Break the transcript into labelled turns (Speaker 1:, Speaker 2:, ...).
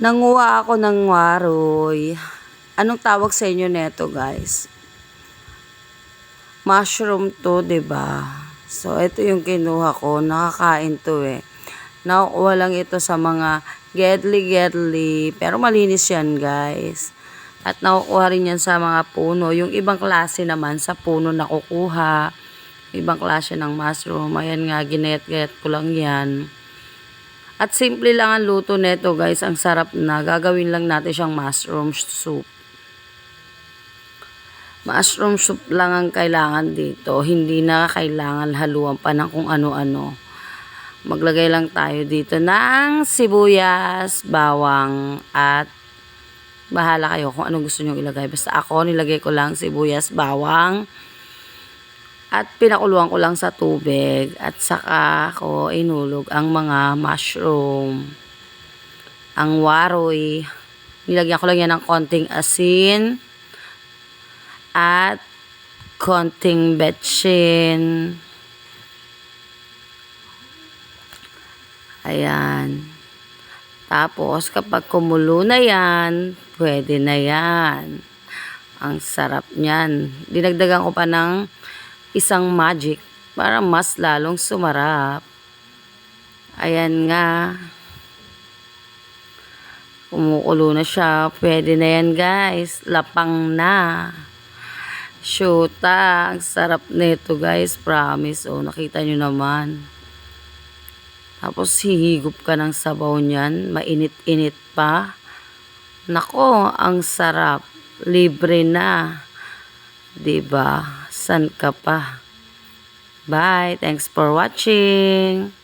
Speaker 1: Nanguha ako ng waroy. Anong tawag sa inyo neto, guys? Mushroom to, 'di ba? So, ito yung kinuha ko. Nakakain to eh. Nakukuha lang ito sa mga gedli-gedli. Pero malinis yan, guys. At nakukuha rin yan sa mga puno. Yung ibang klase naman sa puno nakukuha. Ibang klase ng mushroom. Ayan nga, ginayat-gayat ko lang yan. At simple lang ang luto neto, guys. Ang sarap na. Gagawin lang natin siyang mushroom soup. Mushroom soup lang ang kailangan dito. Hindi na kailangan haluan pa ng kung ano-ano. Maglagay lang tayo dito ng sibuyas, bawang, at bahala kayo kung anong gusto nyo ilagay. Basta ako, nilagay ko lang sibuyas, bawang, at pinakuluan ko lang sa tubig. At saka ko inulog ang mga mushroom. Ang waroy. Nilagyan ko lang yan ng konting asin. At konting betchin. Ayan. Tapos, kapag kumulo na yan, pwede na yan. Ang sarap niyan. Dinagdagan ko pa ng isang magic para mas lalong sumarap. Ayan nga. Kumukulo na siya. Pwede na yan, guys. Lapang na. Shoota. Ang sarap nito, guys. Promise. O, nakita nyo naman. Tapos, hihigop ka ng sabaw niyan. Mainit-init pa. Nako, ang sarap. Libre na. Diba? San ka pa? Bye. Thanks for watching.